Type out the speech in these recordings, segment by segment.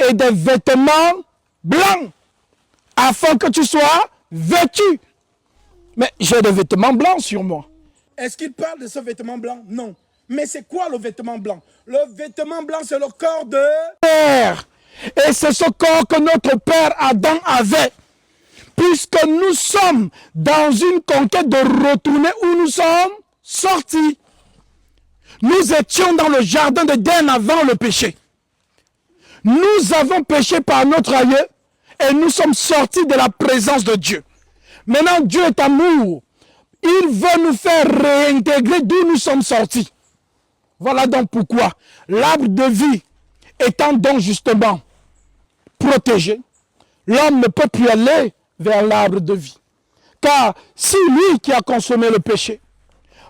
et des vêtements blancs, afin que tu sois vêtu. Mais j'ai des vêtements blancs sur moi. Est-ce qu'il parle de ce vêtement blanc? Non. Mais c'est quoi le vêtement blanc? Le vêtement blanc, c'est le corps de Père. Et c'est ce corps que notre père Adam avait. Puisque nous sommes dans une conquête de retourner où nous sommes sortis. Nous étions dans le jardin d'Éden avant le péché. Nous avons péché par notre aïeux et nous sommes sortis de la présence de Dieu. Maintenant, Dieu est amour. Il veut nous faire réintégrer d'où nous sommes sortis. Voilà donc pourquoi l'arbre de vie étant donc justement protégé, l'homme ne peut plus aller vers l'arbre de vie. Car si lui qui a consommé le péché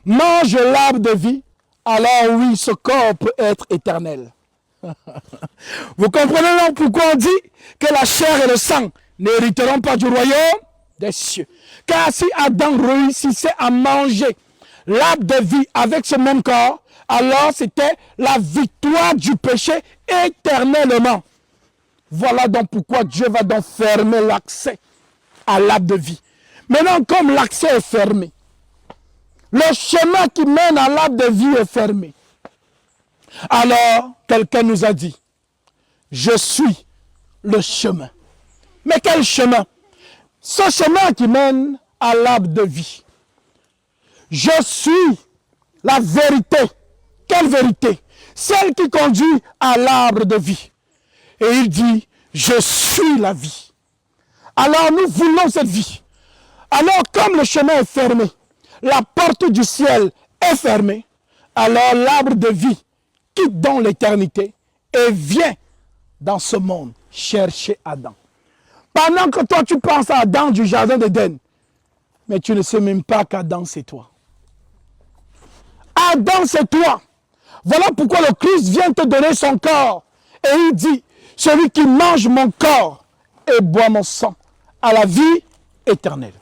mange l'arbre de vie, alors oui, ce corps peut être éternel. Vous comprenez donc pourquoi on dit que la chair et le sang n'hériteront pas du royaume des cieux. Car si Adam réussissait à manger l'arbre de vie avec ce même corps, alors c'était la victoire du péché éternellement. Voilà donc pourquoi Dieu va donc fermer l'accès à l'arbre de vie. Maintenant, comme l'accès est fermé, le chemin qui mène à l'arbre de vie est fermé. Alors, quelqu'un nous a dit, je suis le chemin. Mais quel chemin? Ce chemin qui mène à l'arbre de vie. Je suis la vérité. Quelle vérité? Celle qui conduit à l'arbre de vie. Et il dit, je suis la vie. Alors nous voulons cette vie. Alors comme le chemin est fermé, la porte du ciel est fermée, alors l'arbre de vie quitte dans l'éternité et vient dans ce monde chercher Adam. Pendant que toi tu penses à Adam du jardin d'Éden, mais tu ne sais même pas qu'Adam c'est toi. Adam c'est toi. Voilà pourquoi le Christ vient te donner son corps. Et il dit, celui qui mange mon corps et boit mon sang a la vie éternelle.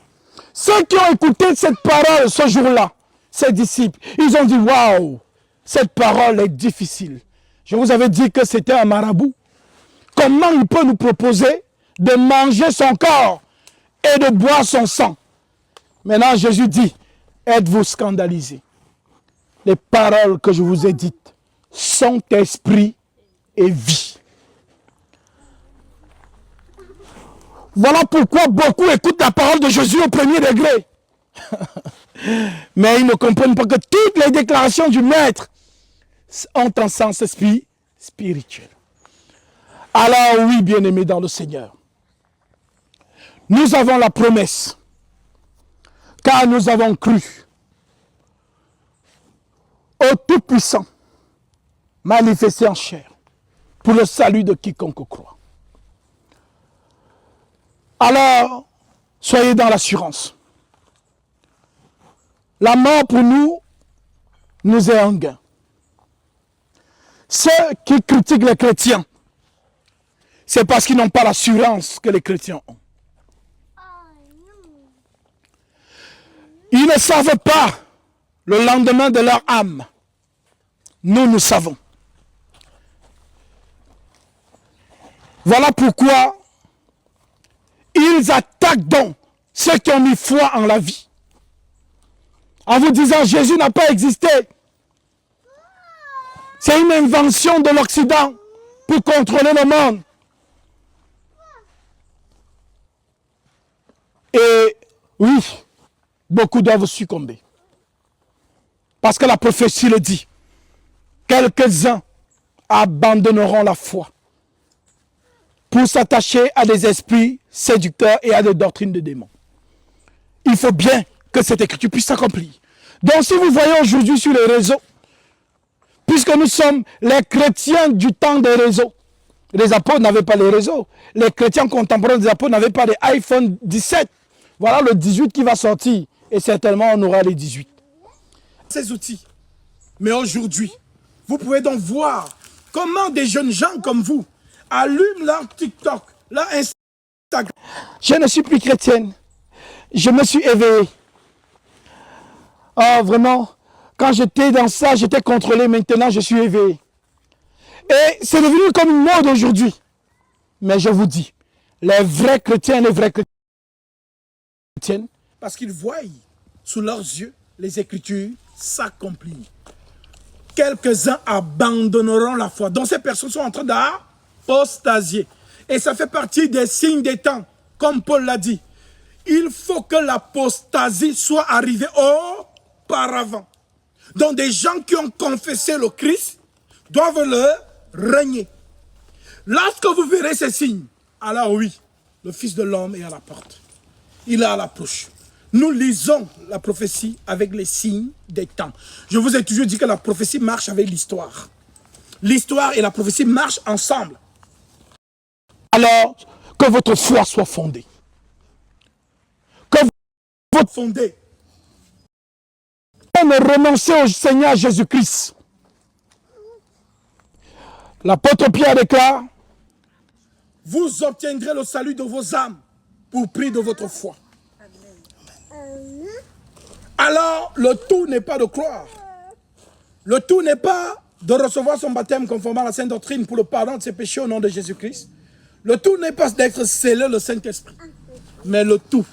Ceux qui ont écouté cette parole ce jour-là, ses disciples, ils ont dit, waouh, cette parole est difficile. Je vous avais dit que c'était un marabout. Comment il peut nous proposer de manger son corps et de boire son sang? Maintenant, Jésus dit, êtes-vous scandalisés? Les paroles que je vous ai dites sont esprit et vie. Voilà pourquoi beaucoup écoutent la parole de Jésus au premier degré. Mais ils ne comprennent pas que toutes les déclarations du Maître ont un sens spirituel. Alors oui, bien-aimés dans le Seigneur, nous avons la promesse, car nous avons cru au Tout-Puissant, manifesté en chair, pour le salut de quiconque croit. Alors, soyez dans l'assurance. La mort pour nous, nous est un gain. Ceux qui critiquent les chrétiens, c'est parce qu'ils n'ont pas l'assurance que les chrétiens ont. Ils ne savent pas le lendemain de leur âme. Nous, nous savons. Voilà pourquoi ils attaquent donc ceux qui ont mis foi en la vie. En vous disant, Jésus n'a pas existé. C'est une invention de l'Occident pour contrôler le monde. Et oui, beaucoup doivent succomber. Parce que la prophétie le dit. Quelques-uns abandonneront la foi pour s'attacher à des esprits séducteurs et à des doctrines de démons. Il faut bien que cette écriture puisse s'accomplir. Donc si vous voyez aujourd'hui sur les réseaux, puisque nous sommes les chrétiens du temps des réseaux, les apôtres n'avaient pas les réseaux, les chrétiens contemporains des apôtres n'avaient pas les iPhone 17. Voilà le 18 qui va sortir et certainement on aura les 18. Ces outils. Mais aujourd'hui, vous pouvez donc voir comment des jeunes gens comme vous allument leur TikTok, leur Instagram. Je ne suis plus chrétienne. Je me suis éveillé. Oh, vraiment, quand j'étais dans ça, j'étais contrôlé. Maintenant, je suis éveillé. Et c'est devenu comme une mode aujourd'hui. Mais je vous dis, les vrais chrétiens, les vrais chrétiennes, parce qu'ils voient sous leurs yeux les Écritures s'accomplir. Quelques-uns abandonneront la foi. Donc ces personnes sont en train d'apostasier. Et ça fait partie des signes des temps, comme Paul l'a dit. Il faut que l'apostasie soit arrivée auparavant. Donc des gens qui ont confessé le Christ doivent le régner. Lorsque vous verrez ces signes, alors oui, le Fils de l'homme est à la porte. Il est à l'approche. Nous lisons la prophétie avec les signes des temps. Je vous ai toujours dit que la prophétie marche avec l'histoire. L'histoire et la prophétie marchent ensemble. Alors, que votre foi soit fondée. Que votre foi fondée. Ne renoncez au Seigneur Jésus-Christ. L'apôtre Pierre déclare, vous obtiendrez le salut de vos âmes pour prix de votre foi. Alors, le tout n'est pas de croire. Le tout n'est pas de recevoir son baptême conformément à la sainte doctrine pour le pardon de ses péchés au nom de Jésus-Christ. Le tout n'est pas d'être scellé le Saint-Esprit. Mais le tout,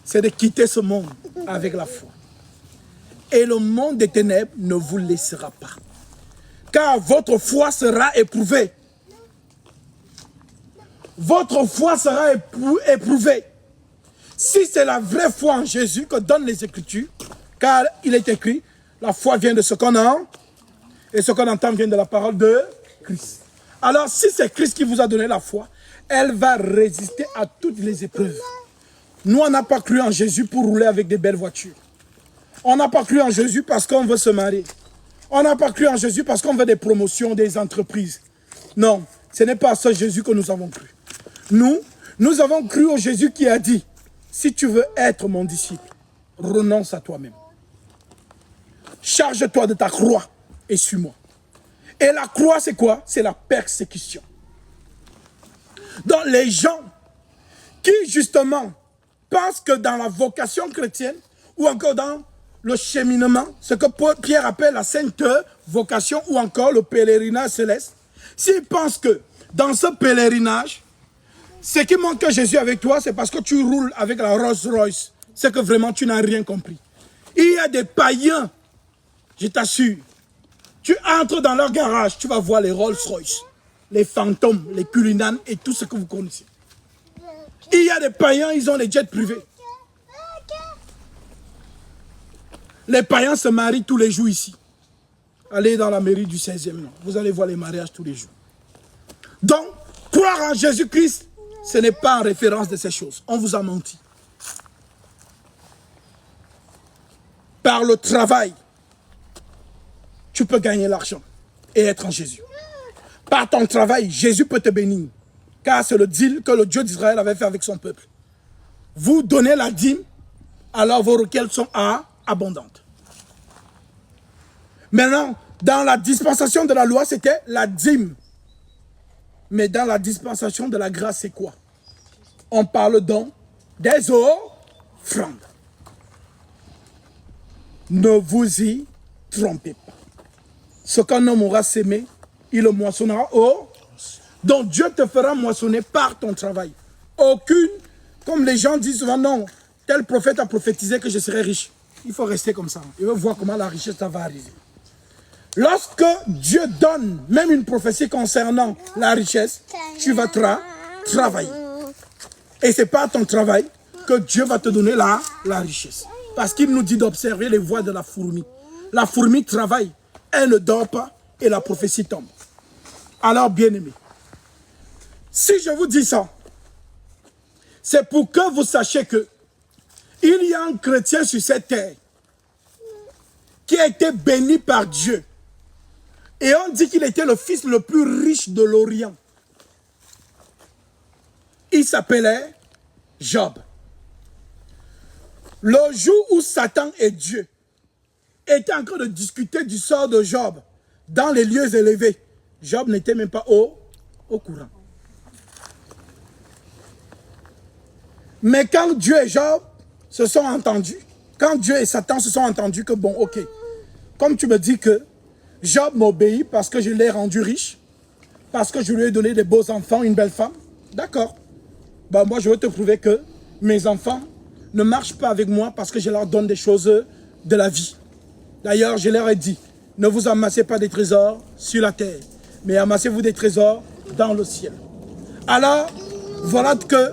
c'est de quitter ce monde avec la foi. Et le monde des ténèbres ne vous laissera pas. Car votre foi sera éprouvée. Votre foi sera éprouvée. Si c'est la vraie foi en Jésus que donnent les Écritures, car il est écrit, la foi vient de ce qu'on a, et ce qu'on entend vient de la parole de Christ. Alors si c'est Christ qui vous a donné la foi, elle va résister à toutes les épreuves. Nous, on n'a pas cru en Jésus pour rouler avec des belles voitures. On n'a pas cru en Jésus parce qu'on veut se marier. On n'a pas cru en Jésus parce qu'on veut des promotions, des entreprises. Non, ce n'est pas ce Jésus que nous avons cru. Nous avons cru au Jésus qui a dit, si tu veux être mon disciple, renonce à toi-même. Charge-toi de ta croix et suis-moi. Et la croix, c'est quoi? C'est la persécution. Donc les gens qui justement pensent que dans la vocation chrétienne ou encore dans le cheminement, ce que Pierre appelle la sainte vocation ou encore le pèlerinage céleste, s'ils pensent que dans ce pèlerinage, ce qui manque à Jésus avec toi, c'est parce que tu roules avec la Rolls-Royce. C'est que vraiment tu n'as rien compris. Il y a des païens, je t'assure, tu entres dans leur garage, tu vas voir les Rolls-Royce, les fantômes, les culinanes et tout ce que vous connaissez. Il y a des païens, ils ont les jets privés. Les païens se marient tous les jours ici. Allez dans la mairie du 16e, vous allez voir les mariages tous les jours. Donc, croire en Jésus-Christ, ce n'est pas en référence de ces choses. On vous a menti. Par le travail, tu peux gagner l'argent et être en Jésus. Par ton travail, Jésus peut te bénir. Car c'est le deal que le Dieu d'Israël avait fait avec son peuple. Vous donnez la dîme, alors vos requêtes sont abondantes. Maintenant, dans la dispensation de la loi, c'était la dîme. Mais dans la dispensation de la grâce, c'est quoi? On parle donc des offrandes. Ne vous y trompez pas. Ce qu'un homme aura sémé, il le moissonnera au... Donc Dieu te fera moissonner par ton travail. Aucune, comme les gens disent souvent, non, tel prophète a prophétisé que je serai riche. Il faut rester comme ça. Il veut voir comment la richesse ça va arriver. Lorsque Dieu donne même une prophétie concernant la richesse, tu vas travailler. Et c'est par ton travail que Dieu va te donner la richesse. Parce qu'il nous dit d'observer les voies de la fourmi. La fourmi travaille, elle ne dort pas et la prophétie tombe. Alors, bien-aimés, si je vous dis ça, c'est pour que vous sachiez que il y a un chrétien sur cette terre qui a été béni par Dieu. Et on dit qu'il était le fils le plus riche de l'Orient. Il s'appelait Job. Le jour où Satan et Dieu étaient en train de discuter du sort de Job dans les lieux élevés, Job n'était même pas au courant. Mais quand Dieu et Job se sont entendus, quand Dieu et Satan se sont entendus que bon, ok, comme tu me dis que Job m'obéit parce que je l'ai rendu riche, parce que je lui ai donné des beaux enfants, une belle femme, D'accord. Bah, moi, je vais te prouver que mes enfants ne marchent pas avec moi parce que je leur donne des choses de la vie. D'ailleurs, je leur ai dit, ne vous amassez pas des trésors sur la terre, mais amassez-vous des trésors dans le ciel. Alors, voilà que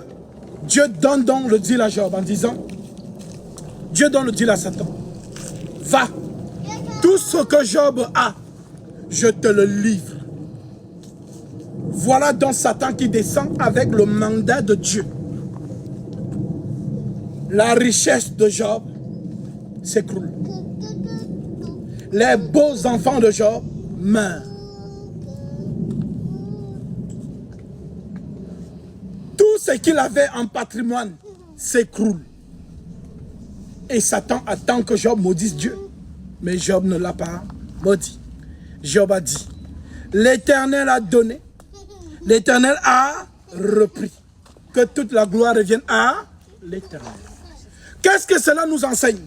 Dieu donne donc le deal à Job en disant, Dieu donne le deal à Satan. Va, tout ce que Job a, je te le livre. Voilà donc Satan qui descend avec le mandat de Dieu. La richesse de Job s'écroule. Les beaux enfants de Job meurent. Tout ce qu'il avait en patrimoine s'écroule. Et Satan attend que Job maudisse Dieu. Mais Job ne l'a pas maudit. Job a dit, l'Éternel a donné, l'Éternel a repris. Que toute la gloire revienne à l'Éternel. Qu'est-ce que cela nous enseigne?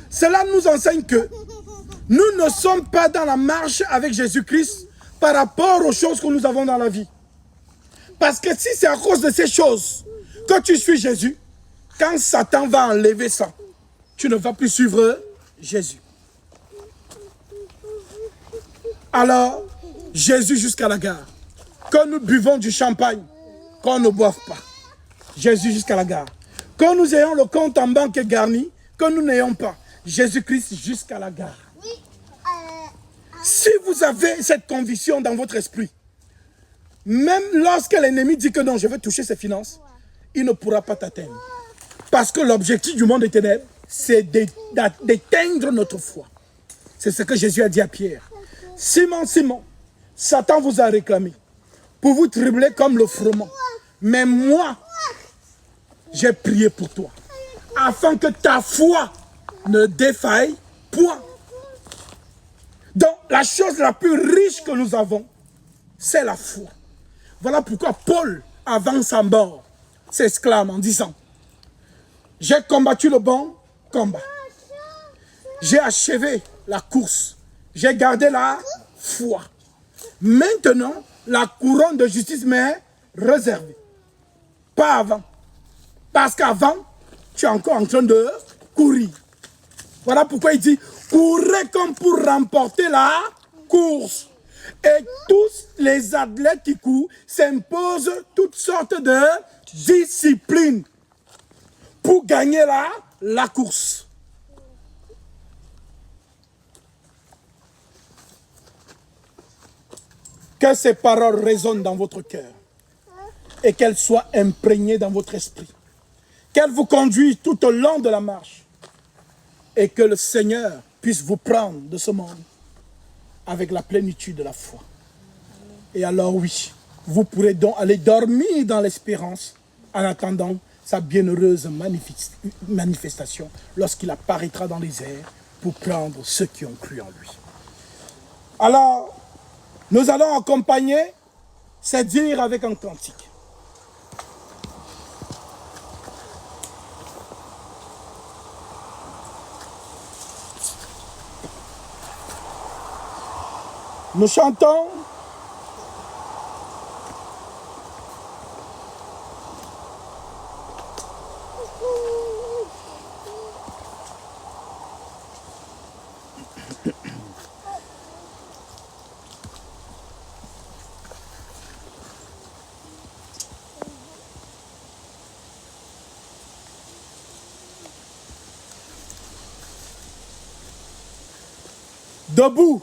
Cela nous enseigne que nous ne sommes pas dans la marche avec Jésus-Christ par rapport aux choses que nous avons dans la vie. Parce que si c'est à cause de ces choses que tu suis Jésus, quand Satan va enlever ça, tu ne vas plus suivre Jésus. Alors, Jésus jusqu'à la gare. Quand nous buvons du champagne, qu'on ne boive pas. Jésus jusqu'à la gare. Quand nous ayons le compte en banque garni, que nous n'ayons pas. Jésus-Christ jusqu'à la gare. Si vous avez cette conviction dans votre esprit, même lorsque l'ennemi dit que non, je veux toucher ses finances, il ne pourra pas t'atteindre. Parce que l'objectif du monde éternel, c'est d'éteindre notre foi. C'est ce que Jésus a dit à Pierre. Simon, Simon, Satan vous a réclamé pour vous trembler comme le froment. Mais moi, j'ai prié pour toi, afin que ta foi ne défaille point. Donc, la chose la plus riche que nous avons, c'est la foi. Voilà pourquoi Paul, avant sa mort, s'exclame en disant, j'ai combattu le bon combat. J'ai achevé la course. J'ai gardé la foi. Maintenant, la couronne de justice m'est réservée. Pas avant. Parce qu'avant, tu es encore en train de courir. Voilà pourquoi il dit, courez comme pour remporter la course. Et tous les athlètes qui courent s'imposent toutes sortes de disciplines pour gagner la course. Que ces paroles résonnent dans votre cœur et qu'elles soient imprégnées dans votre esprit. Qu'elles vous conduisent tout au long de la marche et que le Seigneur puisse vous prendre de ce monde avec la plénitude de la foi. Et alors oui, vous pourrez donc aller dormir dans l'espérance en attendant sa bienheureuse manifestation lorsqu'il apparaîtra dans les airs pour prendre ceux qui ont cru en lui. Alors, nous allons accompagner ces dires avec un cantique. Nous chantons. Debout,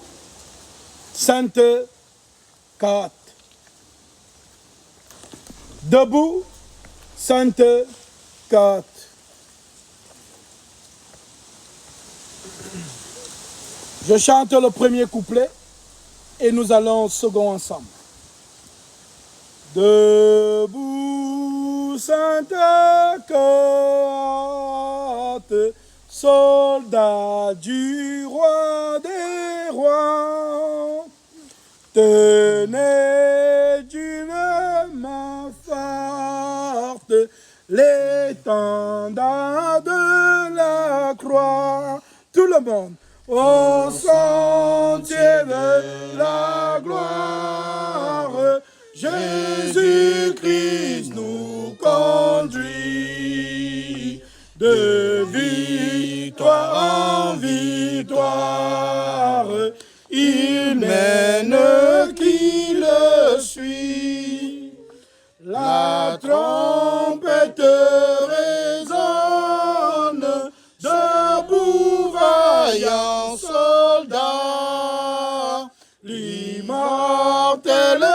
Sainte Cate. Debout, Sainte Cate. Je chante le premier couplet et nous allons au second ensemble. Debout, Sainte Cate, soldat du roi des rois, tenez d'une main forte l'étendard de la croix. Tout le monde. Au sentier de la gloire, Jésus-Christ La trompette résonne, debout vaillants soldats, l'immortelle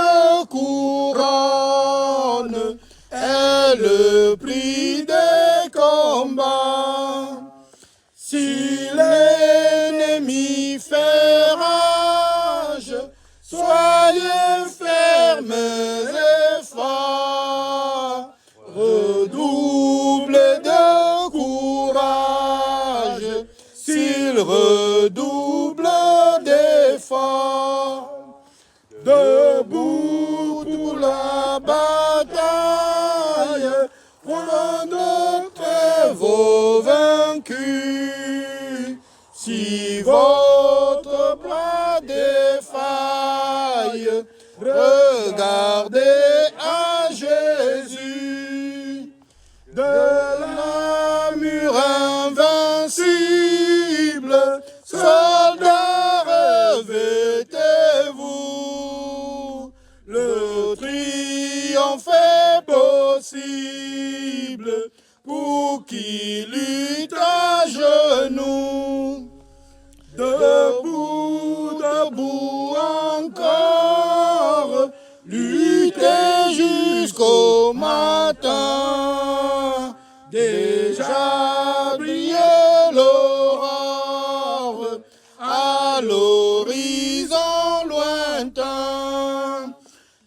couronne est le prix des combats. Si l'ennemi fait rage, soyez fermes et forts, redoublez de courage, s'il redouble d'efforts. Debout pour la bataille, point de trêve vaincu. Si votre bras défaille, regardez à Jésus. De l'armure invincible, soldats, revêtez-vous. Le triomphe est possible pour qui lutte à genoux. Debout, debout encore, luttez jusqu'au matin. Déjà brillait l'aurore à l'horizon lointain.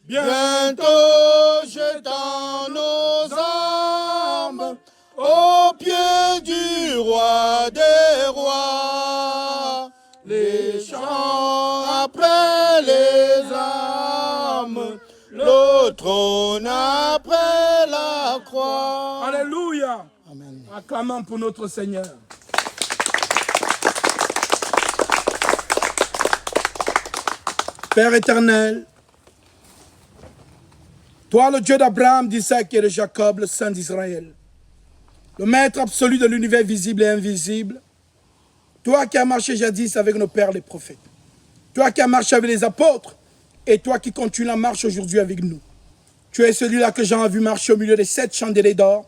Bientôt jetant nos armes au pied du roi des rois, les chants après les armes, le trône après la croix. Alléluia. Amen. Acclamons pour notre Seigneur. Père éternel, toi le Dieu d'Abraham, d'Isaac et de Jacob, le Saint d'Israël, le maître absolu de l'univers visible et invisible, toi qui as marché jadis avec nos pères les prophètes, toi qui as marché avec les apôtres, et toi qui continues la marche aujourd'hui avec nous. Tu es celui-là que Jean a vu marcher au milieu des 7 chandeliers d'or,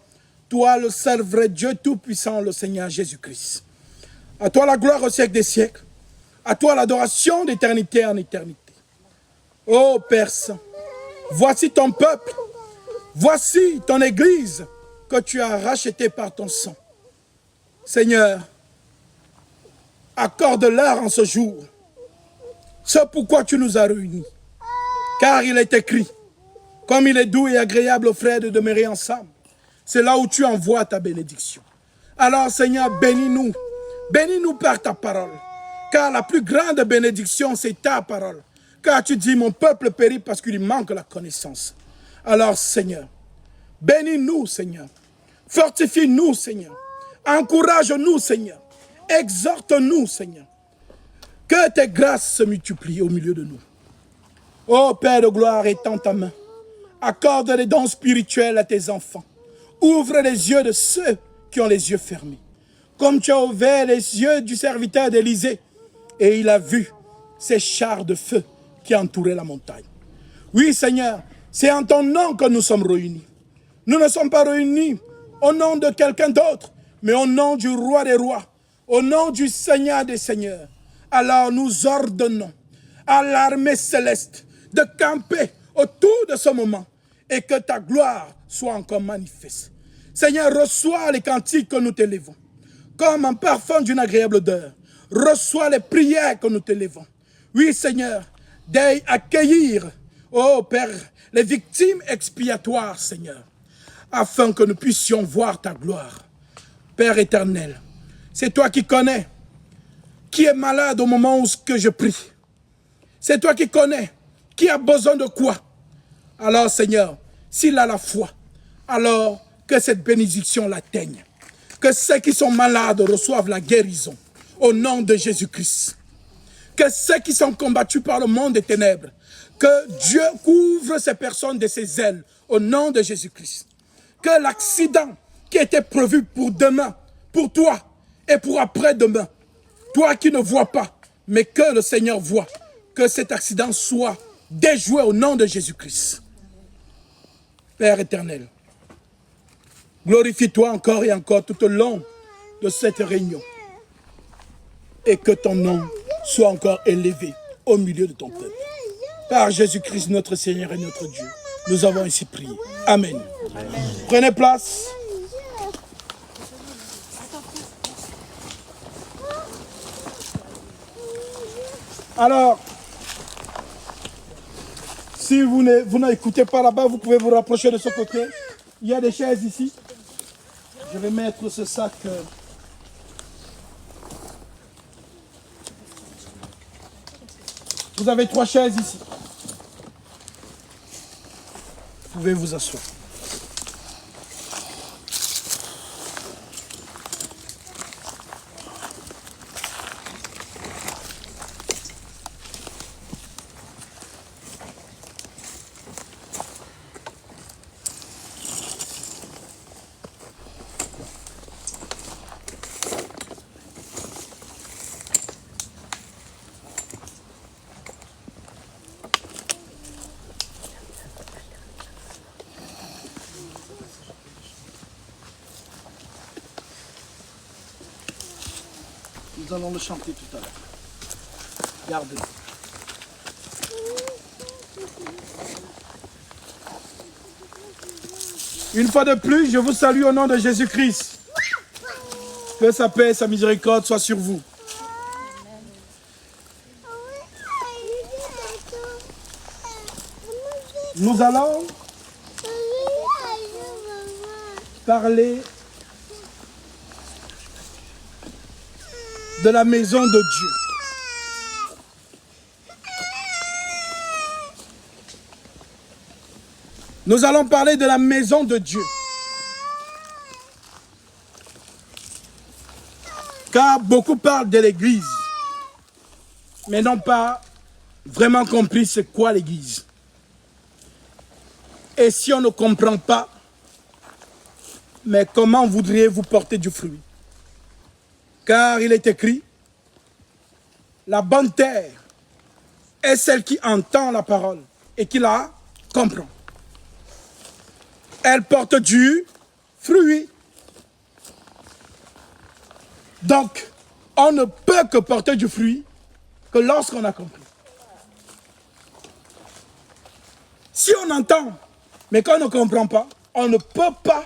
toi le seul vrai Dieu tout-puissant, le Seigneur Jésus-Christ. À toi la gloire au siècle des siècles, à toi l'adoration d'éternité en éternité. Ô Père Saint, voici ton peuple, voici ton Église que tu as rachetée par ton sang. Seigneur, accorde-leur en ce jour ce pourquoi tu nous as réunis. Car il est écrit, comme il est doux et agréable aux frères de demeurer ensemble, c'est là où tu envoies ta bénédiction. Alors Seigneur, bénis-nous, bénis-nous par ta parole, car la plus grande bénédiction c'est ta parole. Car tu dis, mon peuple périt parce qu'il lui manque la connaissance. Alors Seigneur, bénis-nous Seigneur, fortifie-nous Seigneur, encourage-nous Seigneur, exhorte-nous Seigneur, que tes grâces se multiplient au milieu de nous. Ô Père de gloire, étends ta main, accorde les dons spirituels à tes enfants, ouvre les yeux de ceux qui ont les yeux fermés, comme tu as ouvert les yeux du serviteur d'Élysée, et il a vu ces chars de feu qui entouraient la montagne. Oui Seigneur, c'est en ton nom que nous sommes réunis. Nous ne sommes pas réunis au nom de quelqu'un d'autre, mais au nom du roi des rois, au nom du Seigneur des seigneurs. Alors nous ordonnons à l'armée céleste de camper autour de ce moment et que ta gloire soit encore manifeste. Seigneur, reçois les cantiques que nous t'élevons comme un parfum d'une agréable odeur. Reçois les prières que nous t'élevons. Oui Seigneur, d'aille accueillir, oh Père, les victimes expiatoires, Seigneur, afin que nous puissions voir ta gloire. Père éternel, c'est toi qui connais qui est malade au moment où je prie. C'est toi qui connais qui a besoin de quoi. Alors Seigneur, s'il a la foi, alors que cette bénédiction l'atteigne. Que ceux qui sont malades reçoivent la guérison au nom de Jésus-Christ. Que ceux qui sont combattus par le monde des ténèbres, que Dieu couvre ces personnes de ses ailes au nom de Jésus-Christ. Que l'accident qui était prévu pour demain, pour toi et pour après-demain, toi qui ne vois pas, mais que le Seigneur voit, que cet accident soit déjoué au nom de Jésus-Christ. Père éternel, glorifie-toi encore et encore tout au long de cette réunion. Et que ton nom soit encore élevé au milieu de ton peuple. Par Jésus-Christ, notre Seigneur et notre Dieu, nous avons ainsi prié. Amen. Amen. Prenez place. Alors, si vous n'écoutez pas là-bas, vous pouvez vous rapprocher de ce côté. Il y a des chaises ici. Je vais mettre ce sac. Vous avez 3 chaises ici. Vous pouvez vous asseoir. Nous allons le chanter tout à l'heure. Gardez. Une fois de plus, je vous salue au nom de Jésus-Christ. Que sa paix et sa miséricorde soient sur vous. Nous allons parler de la maison de Dieu. Nous allons parler de la maison de Dieu. Car beaucoup parlent de l'Église, mais n'ont pas vraiment compris c'est quoi l'Église. Et si on ne comprend pas, mais comment voudriez-vous porter du fruit? Car il est écrit, la bonne terre est celle qui entend la parole et qui la comprend. Elle porte du fruit. Donc, on ne peut que porter du fruit que lorsqu'on a compris. Si on entend, mais qu'on ne comprend pas, on ne peut pas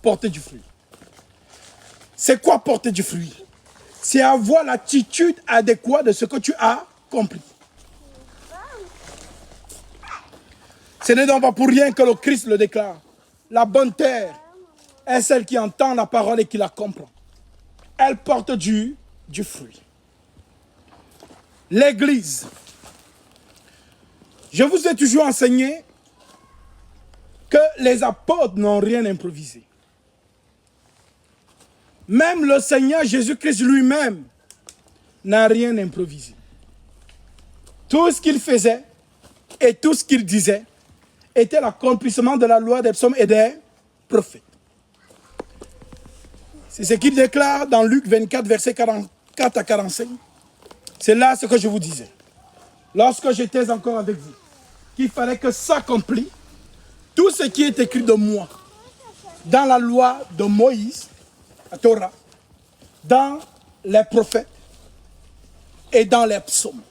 porter du fruit. C'est quoi porter du fruit? C'est avoir l'attitude adéquate de ce que tu as compris. Ce n'est donc pas pour rien que le Christ le déclare. La bonne terre est celle qui entend la parole et qui la comprend. Elle porte du fruit. L'Église. Je vous ai toujours enseigné que les apôtres n'ont rien improvisé. Même le Seigneur Jésus-Christ lui-même n'a rien improvisé. Tout ce qu'il faisait et tout ce qu'il disait était l'accomplissement de la loi des psaumes et des prophètes. C'est ce qu'il déclare dans Luc 24, versets 44 à 45. C'est là ce que je vous disais. Lorsque j'étais encore avec vous, qu'il fallait que s'accomplisse tout ce qui est écrit de moi dans la loi de Moïse, la Torah, dans les prophètes et dans les psaumes.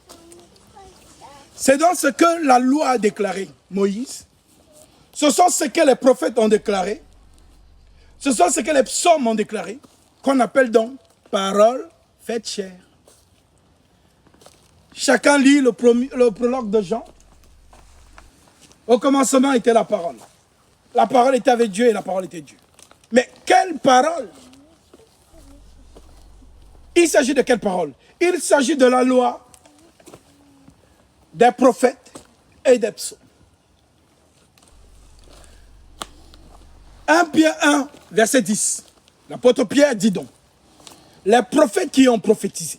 C'est dans ce que la loi a déclaré, Moïse. Ce sont ce que les prophètes ont déclaré. Ce sont ce que les psaumes ont déclaré, qu'on appelle donc parole faite chair. Chacun lit le prologue de Jean. Au commencement était la parole. La parole était avec Dieu et la parole était Dieu. Mais quelle parole? Il s'agit de quelle parole? Il s'agit de la loi, des prophètes et des psaumes. 1 Pierre 1, verset 10. L'apôtre Pierre dit donc, les prophètes qui ont prophétisé,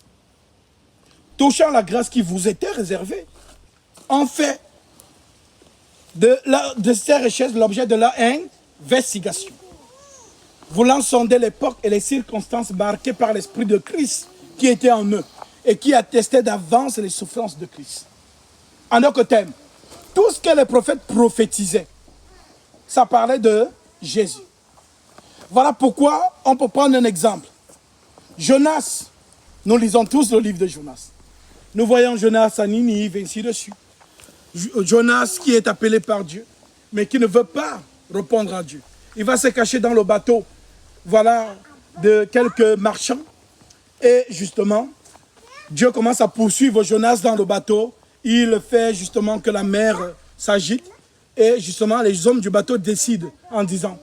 touchant la grâce qui vous était réservée, ont fait de ces richesses l'objet de leur investigation, voulant sonder l'époque et les circonstances marquées par l'Esprit de Christ qui était en eux et qui attestait d'avance les souffrances de Christ. En d'autres termes, tout ce que les prophètes prophétisaient ça parlait de Jésus. Voilà pourquoi on peut prendre un exemple. Jonas, nous lisons tous le livre de Jonas. Nous voyons Jonas à Ninive, ainsi de suite. Jonas qui est appelé par Dieu, mais qui ne veut pas répondre à Dieu. Il va se cacher dans le bateau, voilà, de quelques marchands. Et justement, Dieu commence à poursuivre Jonas dans le bateau. Il fait justement que la mer s'agite. Et justement, les hommes du bateau décident en disant,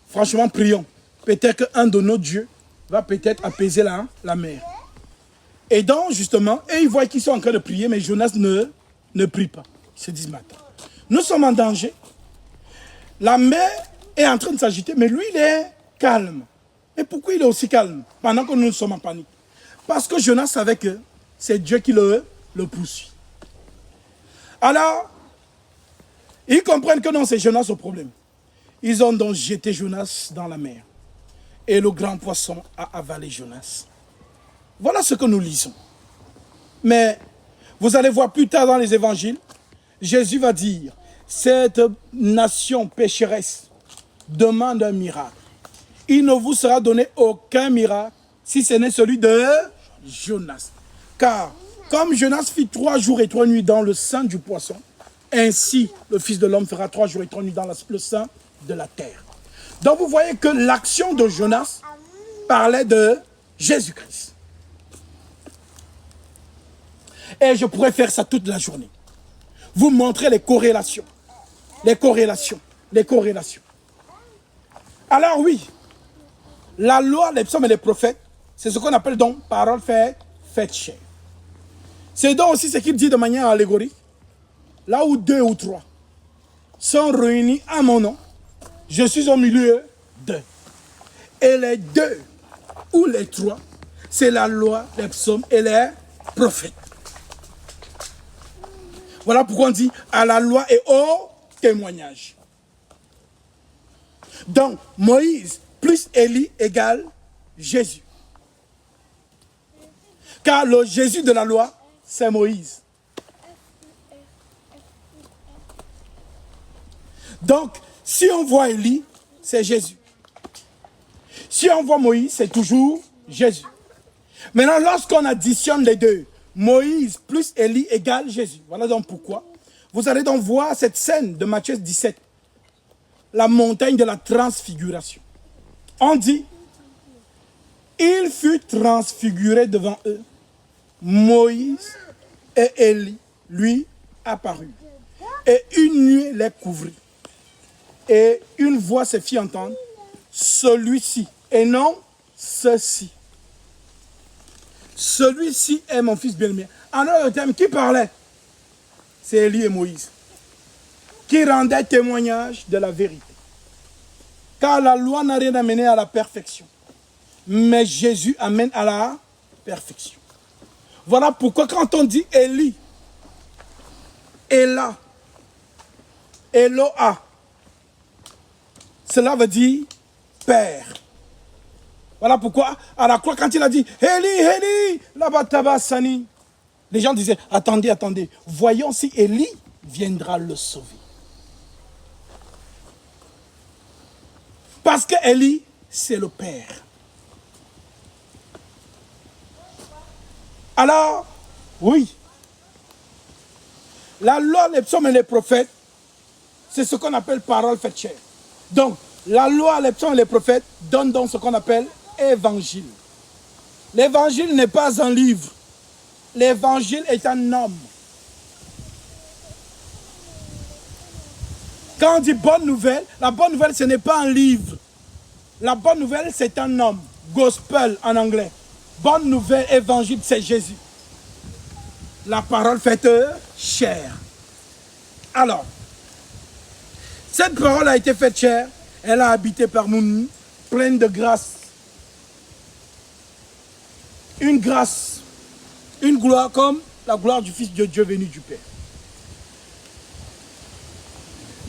franchement, prions. Peut-être qu'un de nos dieux va peut-être apaiser la mer. Et donc, justement, et ils voient qu'ils sont en train de prier, mais Jonas ne prie pas. Ils se disent, maintenant, nous sommes en danger. La mer est en train de s'agiter, mais lui, il est calme. Et pourquoi il est aussi calme pendant que nous sommes en panique? Parce que Jonas savait que c'est Dieu qui le poursuit. Alors, ils comprennent que non, c'est Jonas au problème. Ils ont donc jeté Jonas dans la mer. Et le grand poisson a avalé Jonas. Voilà ce que nous lisons. Mais vous allez voir plus tard dans les évangiles, Jésus va dire, cette nation pécheresse demande un miracle. Il ne vous sera donné aucun miracle si ce n'est celui de Jonas. Car comme Jonas fit 3 jours et 3 nuits dans le sein du poisson, ainsi le Fils de l'homme fera 3 jours et 3 nuits dans le sein de la terre. Donc vous voyez que l'action de Jonas parlait de Jésus-Christ. Et je pourrais faire ça toute la journée. Vous montrer les corrélations. Les corrélations. Les corrélations. Alors oui, la loi, les psaumes et les prophètes, c'est ce qu'on appelle donc parole faite chair. C'est donc aussi ce qu'il dit de manière allégorique. Là où 2 ou 3 sont réunis à mon nom, je suis au milieu d'eux. Et les 2 ou les 3, c'est la loi, les psaumes et les prophètes. Voilà pourquoi on dit à la loi et au témoignage. Donc, Moïse plus Élie égale Jésus. Car le Jésus de la loi, c'est Moïse. Donc, si on voit Élie, c'est Jésus. Si on voit Moïse, c'est toujours Jésus. Maintenant, lorsqu'on additionne les deux, Moïse plus Élie égale Jésus. Voilà donc pourquoi. Vous allez donc voir cette scène de Matthieu 17. La montagne de la transfiguration. On dit, il fut transfiguré devant eux. Moïse et Élie lui apparurent. Et une nuée les couvrit. Et une voix se fit entendre, celui-ci, et non ceci. Celui-ci est mon fils bien-aimé. En d'autres termes, qui parlait? C'est Élie et Moïse, qui rendaient témoignage de la vérité. Car la loi n'a rien amené à la perfection. Mais Jésus amène à la perfection. Voilà pourquoi quand on dit Élie, Éla, Eloa, cela veut dire Père. Voilà pourquoi à la croix, quand il a dit Élie, Élie, Labatabasani, les gens disaient attendez, attendez, voyons si Élie viendra le sauver. Parce que Élie, c'est le Père. Alors, oui, la loi, les psaumes et les prophètes, c'est ce qu'on appelle parole faite chair. Donc, la loi, les psaumes et les prophètes donnent donc ce qu'on appelle évangile. L'évangile n'est pas un livre. L'évangile est un homme. Quand on dit bonne nouvelle, la bonne nouvelle, ce n'est pas un livre. La bonne nouvelle, c'est un homme. Gospel en anglais. Bonne nouvelle, évangile, c'est Jésus. La parole faite chair. Alors, cette parole a été faite chair. Elle a habité parmi nous, pleine de grâce. Une grâce, une gloire comme la gloire du Fils de Dieu venu du Père.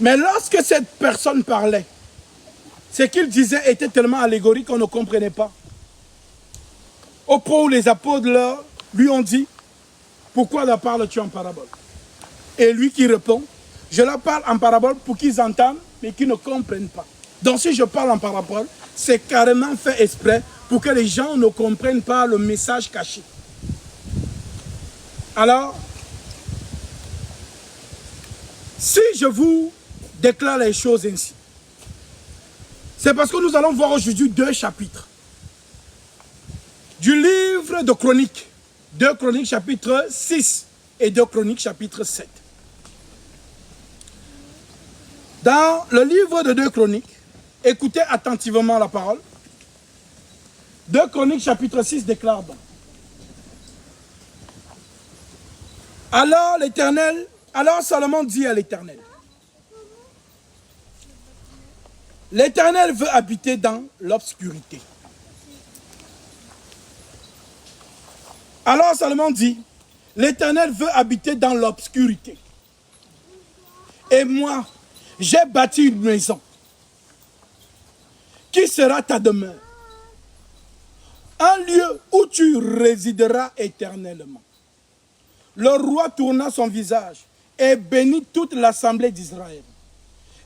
Mais lorsque cette personne parlait, ce qu'il disait était tellement allégorique qu'on ne comprenait pas. Au point où les apôtres lui ont dit, pourquoi la parles-tu en parabole? Et lui qui répond, je la parle en parabole pour qu'ils entendent mais qui ne comprennent pas. Donc si je parle en parabole, c'est carrément fait exprès pour que les gens ne comprennent pas le message caché. Alors, si je vous déclare les choses ainsi, c'est parce que nous allons voir aujourd'hui 2 chapitres du livre de Chroniques. 2 Chroniques chapitre 6 et 2 Chroniques chapitre 7. Dans le livre de 2 Chroniques, écoutez attentivement la parole. 2 Chroniques chapitre 6 déclare donc. Alors Salomon dit à l'Éternel, l'Éternel veut habiter dans l'obscurité. Alors Salomon dit, l'Éternel veut habiter dans l'obscurité. Et moi, j'ai bâti une maison. Qui sera ta demeure? Un lieu où tu résideras éternellement. Le roi tourna son visage et bénit toute l'assemblée d'Israël.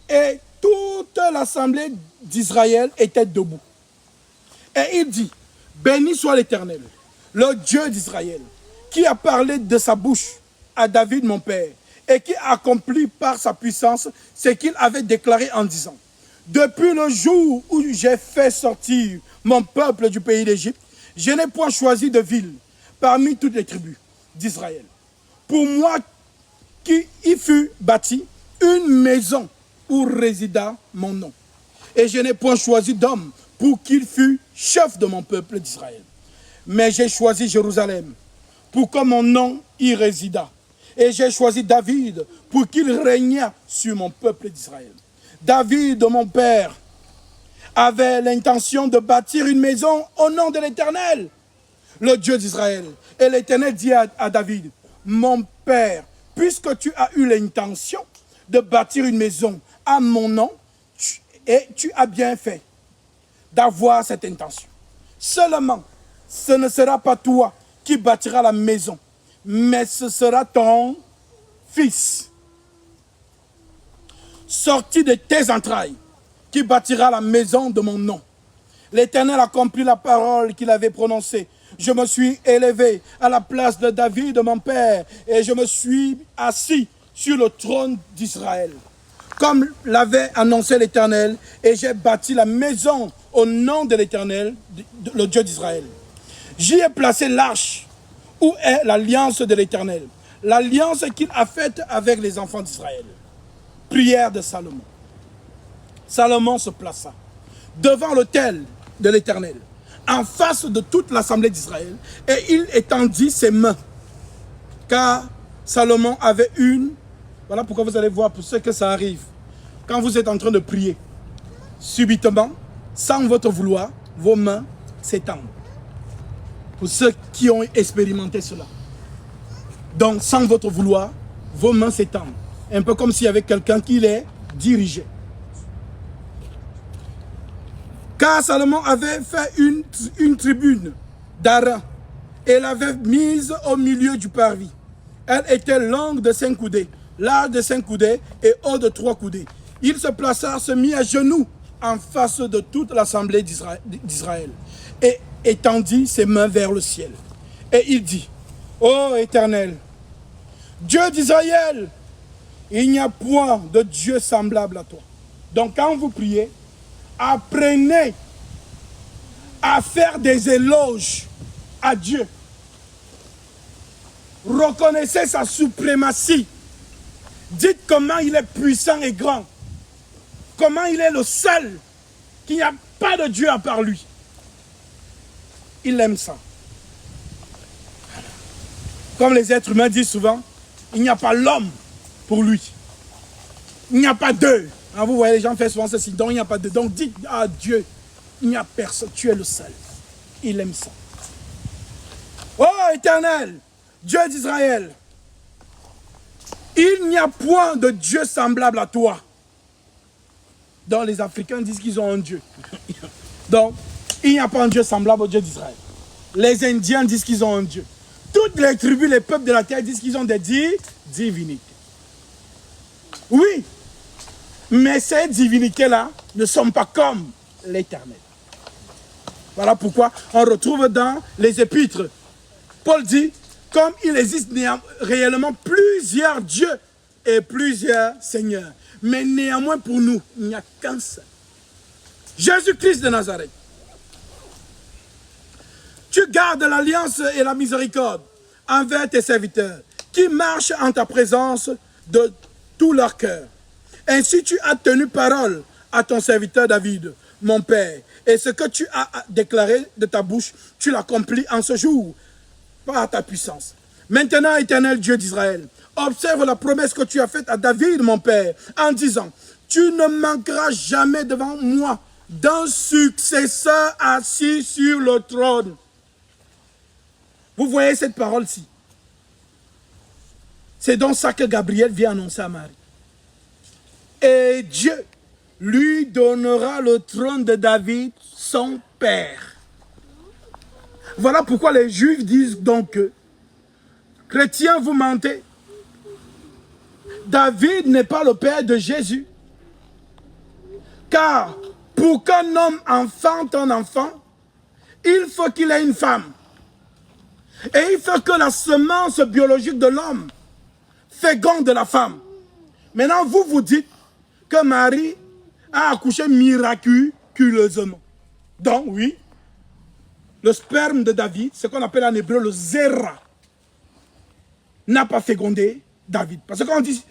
Et toute l'assemblée d'Israël était debout. Et il dit, béni soit l'Éternel, le Dieu d'Israël, qui a parlé de sa bouche à David mon père, et qui a accompli par sa puissance ce qu'il avait déclaré en disant, depuis le jour où j'ai fait sortir mon peuple du pays d'Égypte, je n'ai point choisi de ville parmi toutes les tribus d'Israël. Pour moi, qui y fut bâtie une maison où résida mon nom. Et je n'ai point choisi d'homme pour qu'il fût chef de mon peuple d'Israël. Mais j'ai choisi Jérusalem pour que mon nom y résida. Et j'ai choisi David pour qu'il régnât sur mon peuple d'Israël. David, mon père, avait l'intention de bâtir une maison au nom de l'Éternel, le Dieu d'Israël. Et l'Éternel dit à David, mon père, puisque tu as eu l'intention de bâtir une maison à mon nom, et tu as bien fait d'avoir cette intention. Seulement, ce ne sera pas toi qui bâtiras la maison, mais ce sera ton fils, sorti de tes entrailles, qui bâtira la maison de mon nom. L'Éternel accomplit la parole qu'il avait prononcée. Je me suis élevé à la place de David, mon père, et je me suis assis sur le trône d'Israël, comme l'avait annoncé l'Éternel, et j'ai bâti la maison au nom de l'Éternel, le Dieu d'Israël. J'y ai placé l'arche, où est l'alliance de l'Éternel, l'alliance qu'il a faite avec les enfants d'Israël. Prière de Salomon. Salomon se plaça devant l'autel de l'Éternel, en face de toute l'assemblée d'Israël, et il étendit ses mains, car Salomon avait une... Voilà pourquoi vous allez voir, pour ceux que ça arrive, quand vous êtes en train de prier, subitement, sans votre vouloir, vos mains s'étendent. Pour ceux qui ont expérimenté cela. Donc, sans votre vouloir, vos mains s'étendent. Un peu comme s'il y avait quelqu'un qui les dirigeait. Car Salomon avait fait une tribune d'airain et l'avait mise au milieu du parvis. Elle était longue de 5 coudées, large de 5 coudées et haute de 3 coudées. Il se plaça, se mit à genoux en face de toute l'assemblée d'Israël et étendit ses mains vers le ciel. Et il dit, ô Éternel, Dieu d'Israël, il n'y a point de Dieu semblable à toi. Donc quand vous priez, apprenez à faire des éloges à Dieu. Reconnaissez sa suprématie. Dites comment il est puissant et grand. Comment il est le seul, qu'il n'y a pas de Dieu à part lui. Il aime ça. Comme les êtres humains disent souvent, il n'y a pas l'homme pour lui. Il n'y a pas deux. Ah, vous voyez, les gens font souvent ceci. Donc, il n'y a pas deux. Donc, dites à Dieu, il n'y a personne. Tu es le seul. Il aime ça. Oh, Éternel, Dieu d'Israël, il n'y a point de Dieu semblable à toi. Donc, les Africains disent qu'ils ont un Dieu. Donc, il n'y a pas un Dieu semblable au Dieu d'Israël. Les Indiens disent qu'ils ont un Dieu. Toutes les tribus, les peuples de la terre disent qu'ils ont des divinités. Oui. Mais ces divinités-là ne sont pas comme l'Éternel. Voilà pourquoi on retrouve dans les épîtres, Paul dit, comme il existe réellement plusieurs dieux et plusieurs seigneurs. Mais néanmoins pour nous, il n'y a qu'un seul. Jésus-Christ de Nazareth. Tu gardes l'alliance et la miséricorde envers tes serviteurs, qui marchent en ta présence de tout leur cœur. Ainsi tu as tenu parole à ton serviteur David, mon père, et ce que tu as déclaré de ta bouche, tu l'accomplis en ce jour, par ta puissance. Maintenant, éternel Dieu d'Israël, observe la promesse que tu as faite à David, mon père, en disant, tu ne manqueras jamais devant moi d'un successeur assis sur le trône. Vous voyez cette parole-ci. C'est donc ça que Gabriel vient annoncer à Marie. Et Dieu lui donnera le trône de David, son père. Voilà pourquoi les Juifs disent donc que, chrétiens, vous mentez. David n'est pas le père de Jésus. Car pour qu'un homme enfante un enfant, il faut qu'il ait une femme. Et il faut que la semence biologique de l'homme féconde la femme. Maintenant, vous vous dites que Marie a accouché miraculeusement. Donc, oui, le sperme de David, ce qu'on appelle en hébreu le Zéra, n'a pas fécondé David. Parce que quand on dit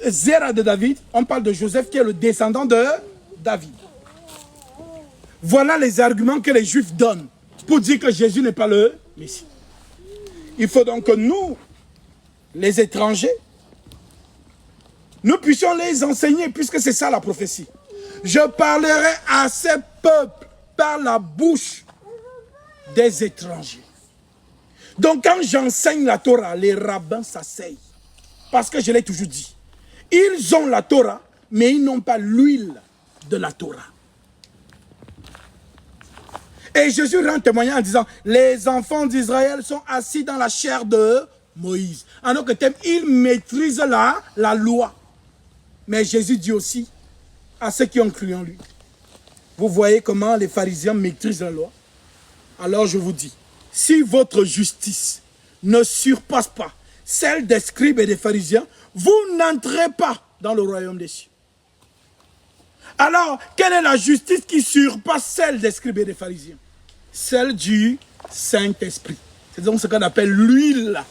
Zéra de David, on parle de Joseph qui est le descendant de David. Voilà les arguments que les Juifs donnent pour dire que Jésus n'est pas le Messie. Il faut donc que nous, les étrangers, nous puissions les enseigner, puisque c'est ça la prophétie. Je parlerai à ces peuples par la bouche des étrangers. Donc quand j'enseigne la Torah, les rabbins s'asseyent. Parce que je l'ai toujours dit. Ils ont la Torah, mais ils n'ont pas l'huile de la Torah. Et Jésus rend témoignage en disant, les enfants d'Israël sont assis dans la chair de Moïse. En autre terme, ils maîtrisent la loi. Mais Jésus dit aussi à ceux qui ont cru en lui. Vous voyez comment les pharisiens maîtrisent la loi? Alors je vous dis, si votre justice ne surpasse pas celle des scribes et des pharisiens, vous n'entrez pas dans le royaume des cieux. Alors, quelle est la justice qui surpasse celle des scribes et des pharisiens? Celle du Saint-Esprit. C'est donc ce qu'on appelle l'huile,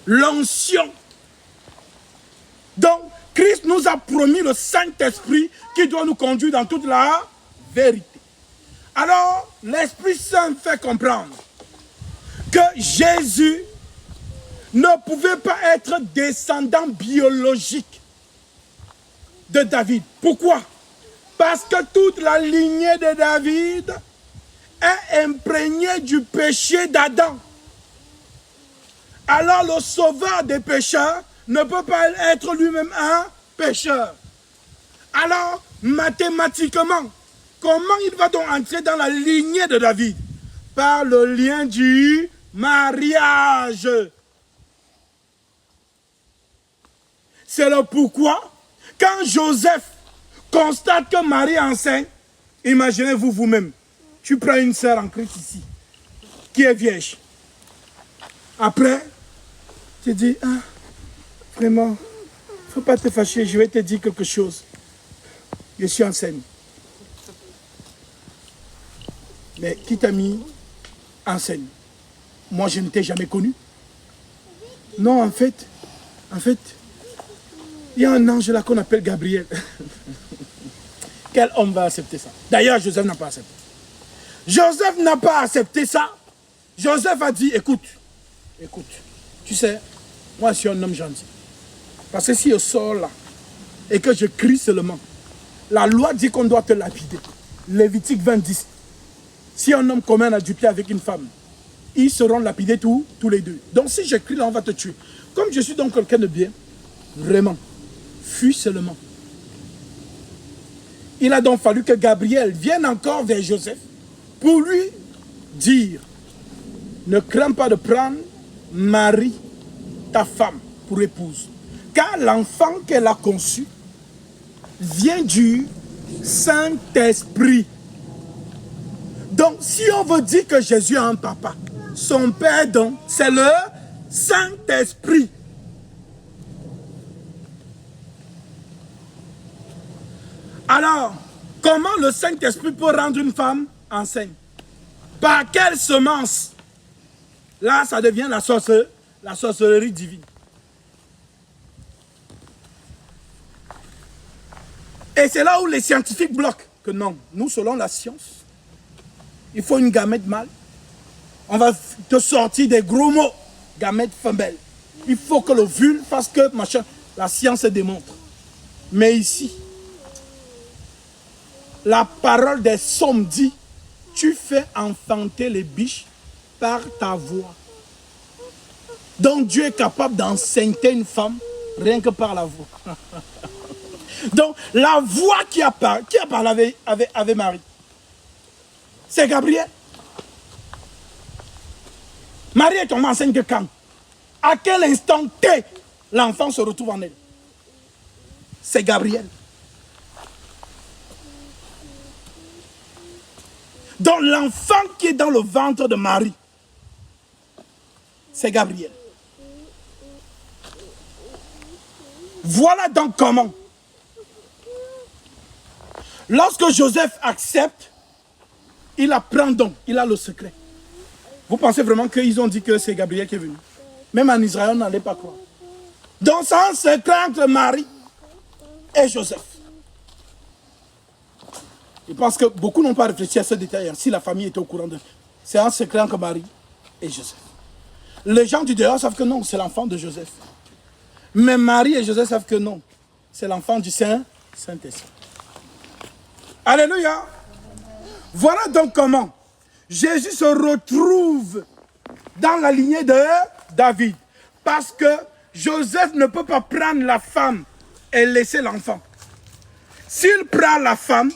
l'onction. Donc, Christ nous a promis le Saint-Esprit qui doit nous conduire dans toute la vérité. Alors, l'Esprit Saint fait comprendre que Jésus ne pouvait pas être descendant biologique de David. Pourquoi? Parce que toute la lignée de David est imprégnée du péché d'Adam. Alors le sauveur des pécheurs ne peut pas être lui-même un pécheur. Alors, mathématiquement, comment il va donc entrer dans la lignée de David? Par le lien du mariage. C'est le pourquoi, quand Joseph constate que Marie est enceinte, imaginez-vous vous-même, tu prends une sœur en Christ ici, qui est vierge. Après, tu dis, ah, vraiment, il ne faut pas te fâcher, je vais te dire quelque chose. Je suis enceinte. Mais qui t'a mis enceinte? Moi, je ne t'ai jamais connu. Non, en fait, il y a un ange là qu'on appelle Gabriel. Quel homme va accepter ça? D'ailleurs, Joseph n'a pas accepté. Joseph n'a pas accepté ça. Joseph a dit, écoute, tu sais, moi je suis un homme gentil. Parce que si je sors là et que je crie seulement, la loi dit qu'on doit te lapider. Lévitique 20:10. Si un homme commet un adultère avec une femme, ils seront lapidés tous les deux. Donc si je crie là, on va te tuer. Comme je suis donc quelqu'un de bien, vraiment, fuis seulement. Il a donc fallu que Gabriel vienne encore vers Joseph pour lui dire, ne crains pas de prendre Marie, ta femme, pour épouse. Car l'enfant qu'elle a conçu vient du Saint-Esprit. Donc, si on veut dire que Jésus a un papa, son père, donc, c'est le Saint-Esprit. Alors, comment le Saint-Esprit peut rendre une femme enceinte? Par quelle semence? Là, ça devient la sorcellerie divine. Et c'est là où les scientifiques bloquent. Que non, nous, selon la science, il faut une gamète mâle. On va te sortir des gros mots. Gamète femelle. Il faut que l'ovule fasse que machin. La science démontre. Mais ici, la parole des sommes dit, tu fais enfanter les biches par ta voix. Donc Dieu est capable d'enceinte une femme rien que par la voix. Donc la voix qui a parlé avec Marie, c'est Gabriel. Marie est tombée enceinte de quand? À quel instant T l'enfant se retrouve en elle? C'est Gabriel. Donc l'enfant qui est dans le ventre de Marie, c'est Gabriel. Voilà donc comment. Lorsque Joseph accepte, il apprend donc, il a le secret. Vous pensez vraiment qu'ils ont dit que c'est Gabriel qui est venu? Même en Israël, on n'allait pas croire. Donc c'est un secret entre Marie et Joseph. Je pense que beaucoup n'ont pas réfléchi à ce détail, si la famille était au courant de... C'est un secret entre Marie et Joseph. Les gens du dehors savent que non, c'est l'enfant de Joseph. Mais Marie et Joseph savent que non, c'est l'enfant du Saint-Esprit. Alléluia. Voilà donc comment Jésus se retrouve dans la lignée de David. Parce que Joseph ne peut pas prendre la femme et laisser l'enfant. S'il prend la femme,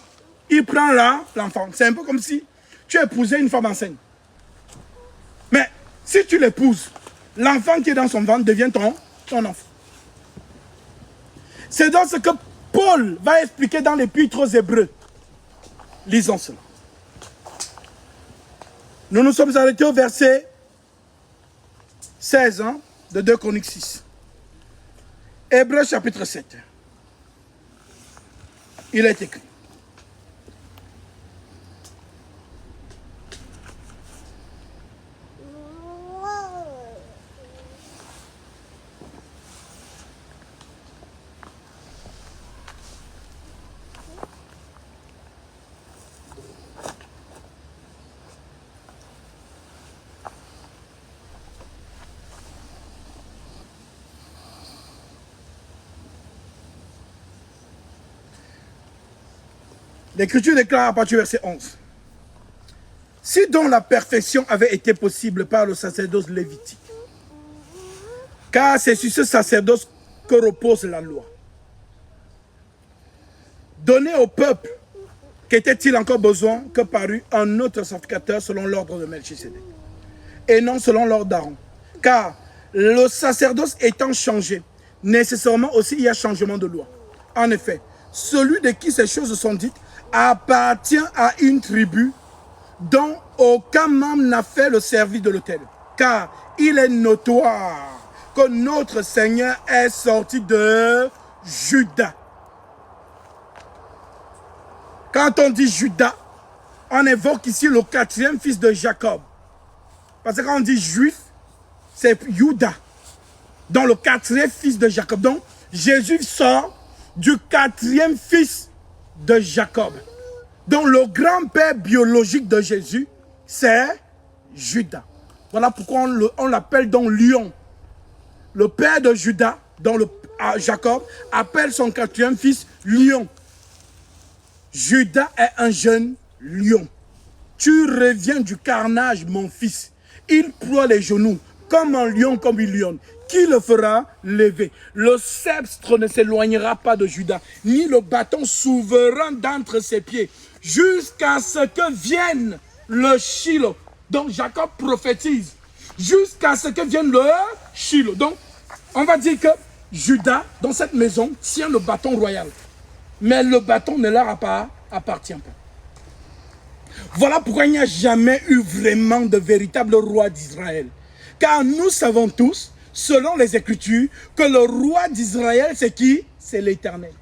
il prend l'enfant. C'est un peu comme si tu épousais une femme enceinte. Mais si tu l'épouses, l'enfant qui est dans son ventre devient ton enfant. C'est donc ce que Paul va expliquer dans l'Épître aux Hébreux. Lisons cela. Nous nous sommes arrêtés au verset 16 de 2 Chroniques 6. Hébreux chapitre 7. Il est écrit. L'Écriture déclare à partir du verset 11. Si donc la perfection avait été possible par le sacerdoce lévitique, car c'est sur ce sacerdoce que repose la loi, donné au peuple, qu'était-il encore besoin que parût un autre sacrificateur selon l'ordre de Melchisédek, et non selon l'ordre d'Aaron? Car le sacerdoce étant changé, nécessairement aussi il y a changement de loi. En effet, celui de qui ces choses sont dites appartient à une tribu dont aucun membre n'a fait le service de l'autel. Car il est notoire que notre Seigneur est sorti de Juda. Quand on dit Juda, on évoque ici le 4e fils de Jacob. Parce que quand on dit juif, c'est Juda. Donc le 4e fils de Jacob. Donc Jésus sort du 4e fils de Jacob. Donc le grand-père biologique de Jésus, c'est Juda. Voilà pourquoi on l'appelle donc lion. Le père de Juda, donc Jacob, appelle son 4e fils lion. Juda est un jeune lion. Tu reviens du carnage, mon fils. Il ploie les genoux, comme un lion, comme une lionne. Qui le fera lever? Le sceptre ne s'éloignera pas de Juda, ni le bâton souverain d'entre ses pieds, jusqu'à ce que vienne le Shiloh. Donc Jacob prophétise, jusqu'à ce que vienne le Shiloh. Donc on va dire que Juda, dans cette maison, tient le bâton royal. mais le bâton ne leur appartient pas. Voilà pourquoi il n'y a jamais eu vraiment de véritable roi d'Israël. Car nous savons tous, selon les Écritures, que le roi d'Israël, c'est qui? C'est l'Éternel.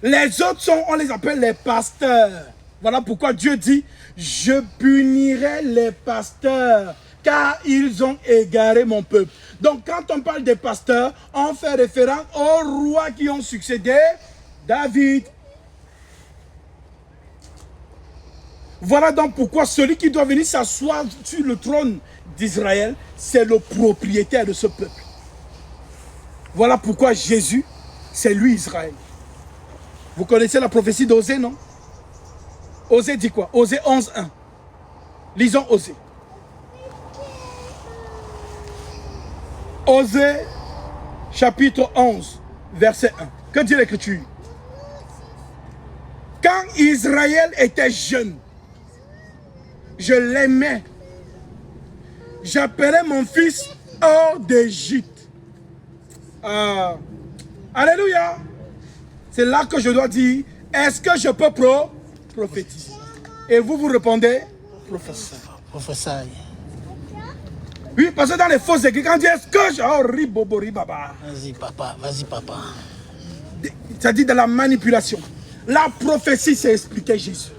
Les autres sont, on les appelle les pasteurs. Voilà pourquoi Dieu dit, je punirai les pasteurs, car ils ont égaré mon peuple. Donc quand on parle des pasteurs, on fait référence aux rois qui ont succédé David. Voilà donc pourquoi celui qui doit venir s'asseoir sur le trône d'Israël, c'est le propriétaire de ce peuple. Voilà pourquoi Jésus, c'est lui Israël. Vous connaissez la prophétie d'Osée, non? Osée dit quoi? Osée 11.1. Lisons Osée. Osée, chapitre 11, verset 1. Que dit l'Écriture? Quand Israël était jeune, je l'aimais. J'appelais mon fils hors d'Égypte. Alléluia. C'est là que je dois dire, est-ce que je peux prophétiser? Et vous répondez, professeur. Professeur. Oui, parce que dans les fausses églises, quand on dit, est-ce que je... Oh, ribobori baba. Vas-y, papa. Vas-y, papa. C'est-à-dire de la manipulation. La prophétie, c'est expliquer Jésus.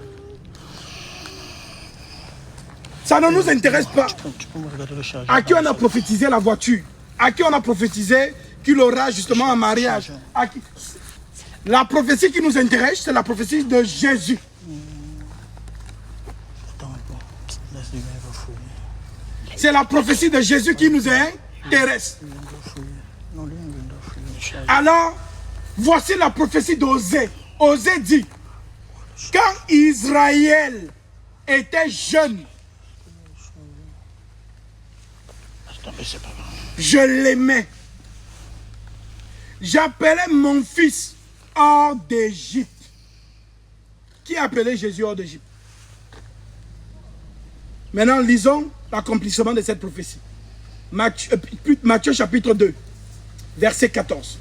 Ça ne nous intéresse pas. Tu peux me regarder le chargeur. À qui on a prophétisé la voiture? À qui on a prophétisé qu'il aura justement un mariage? À qui... La prophétie qui nous intéresse, c'est la prophétie de Jésus. C'est la prophétie de Jésus qui nous intéresse. Alors, voici la prophétie d'Osée. Osée dit, quand Israël était jeune, je l'aimais. J'appelais mon fils hors d'Égypte. Qui a appelé Jésus hors d'Égypte? Maintenant, lisons l'accomplissement de cette prophétie. Matthieu chapitre 2, verset 14.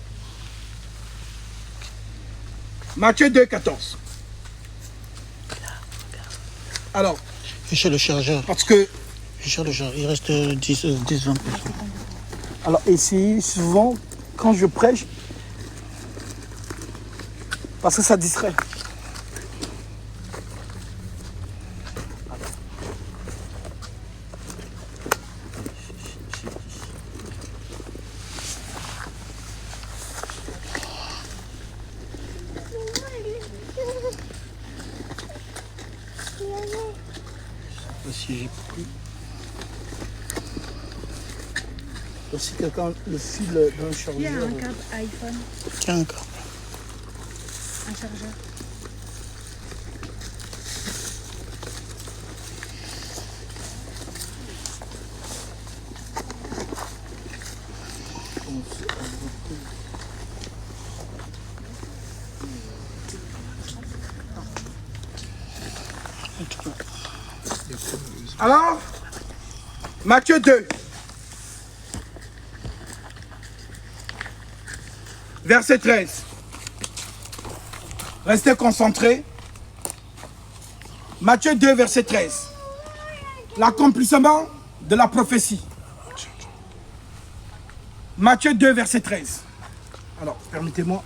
Matthieu 2, 14. Alors, je cherche le chargeur. Parce que... Je cherche le chargeur. Il reste 10-20%. Alors ici, souvent, quand je prêche, parce que ça distrait. Si j'ai pris. Si quelqu'un le fil d'un chargeur. Il y a un câble iPhone, Tiens, un câble. un chargeur. Alors, Matthieu 2, verset 13. Restez concentrés. Matthieu 2, verset 13. L'accomplissement de la prophétie. Matthieu 2, verset 13. Alors, permettez-moi.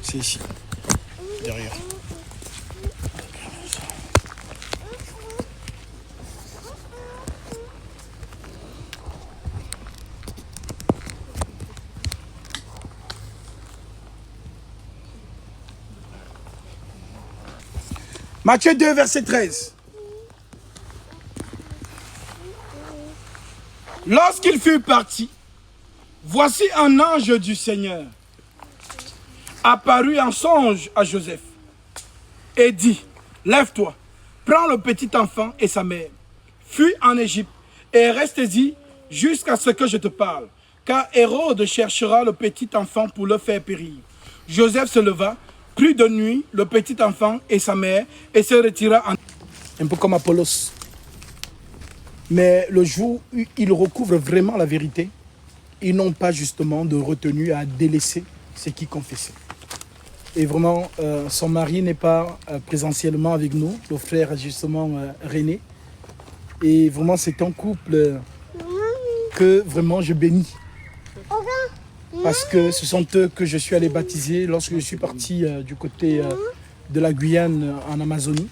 C'est ici. Derrière. Matthieu 2, verset 13. Lorsqu'il fut parti, voici un ange du Seigneur apparut en songe à Joseph et dit, lève-toi, prends le petit enfant et sa mère, fuis en Égypte et reste-y jusqu'à ce que je te parle, car Hérode cherchera le petit enfant pour le faire périr. Joseph se leva, prit de nuit le petit enfant et sa mère et se retira en... Un peu comme Apollos. Mais le jour où ils recouvrent vraiment la vérité, ils n'ont pas justement de retenue à délaisser ce qu'ils confessaient. Et vraiment, son mari n'est pas présentiellement avec nous, le frère justement René. Et vraiment, c'est un couple que vraiment je bénis. Parce que ce sont eux que je suis allé baptiser lorsque je suis parti du côté de la Guyane en Amazonie,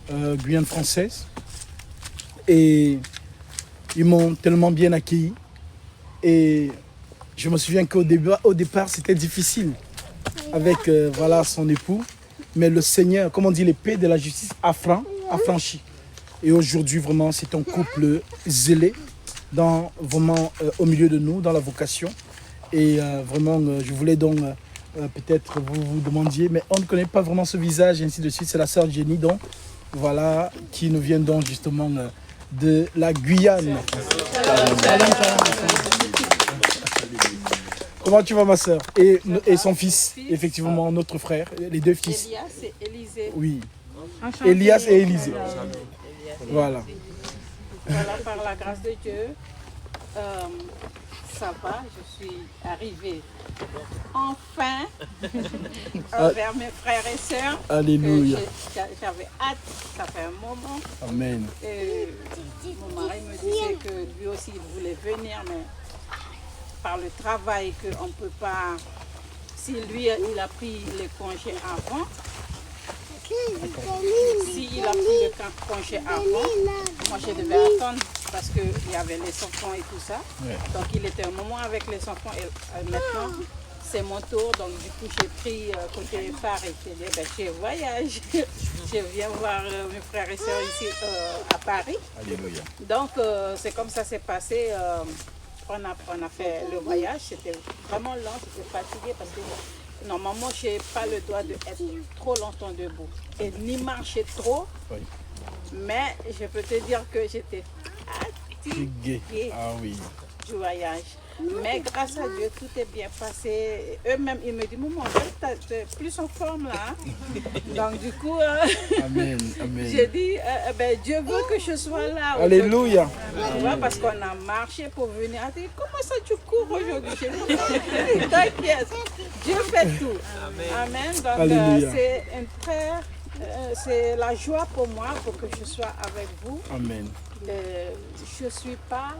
Guyane française. Et ils m'ont tellement bien accueilli. Et je me souviens qu'au départ, c'était difficile avec voilà, son époux. Mais le Seigneur, comme on dit, l'épée de la justice a franchi. Et aujourd'hui, vraiment, c'est un couple zélé vraiment au milieu de nous, dans la vocation. Et vraiment, je voulais donc peut-être vous demandiez, mais on ne connaît pas vraiment ce visage, et ainsi de suite. C'est la sœur Jenny, donc, voilà, qui nous vient donc justement de la Guyane. Comment tu vas, ma sœur? Et son fils, effectivement, notre frère, les deux fils. Elias et Élisée. Oui, Enchanté. Elias et Élisée. Voilà. Voilà, par la grâce de Dieu, ça va, je suis arrivée enfin vers mes frères et sœurs. Alléluia. J'avais hâte, ça fait un moment. Amen. Et mon mari me disait que lui aussi il voulait venir, mais par le travail qu'on ne peut pas, si lui il a pris les congés avant, s'il a pris le congé avant, moi je devais attendre parce qu'il y avait les enfants et tout ça. Ouais. Donc il était un moment avec les enfants et maintenant c'est mon tour. Donc du coup j'ai pris côté Paris. J'ai dit ben, je voyage, je viens voir mes frères et sœurs ici à Paris. Alléluia. Donc c'est comme ça s'est passé. On a fait le voyage, c'était vraiment lent, j'étais fatiguée parce que normalement je n'ai pas le droit d'être trop longtemps debout et ni marcher trop. Oui. Mais je peux te dire que j'étais fatiguée Ah oui. du voyage. Mais grâce à Dieu, tout est bien passé. Eux-mêmes, ils me disent, maman, tu es plus en forme là. Hein? Donc du coup, Amen. Amen. j'ai dit, ben, Dieu veut que je sois là. Alléluia. Tu vois, parce qu'on a marché pour venir. Elle dit, comment ça tu cours aujourd'hui? J'ai dit, t'inquiète, Dieu fait tout. Amen. Donc Alléluia. c'est la joie pour moi pour que je sois avec vous. Amen. Je ne suis pas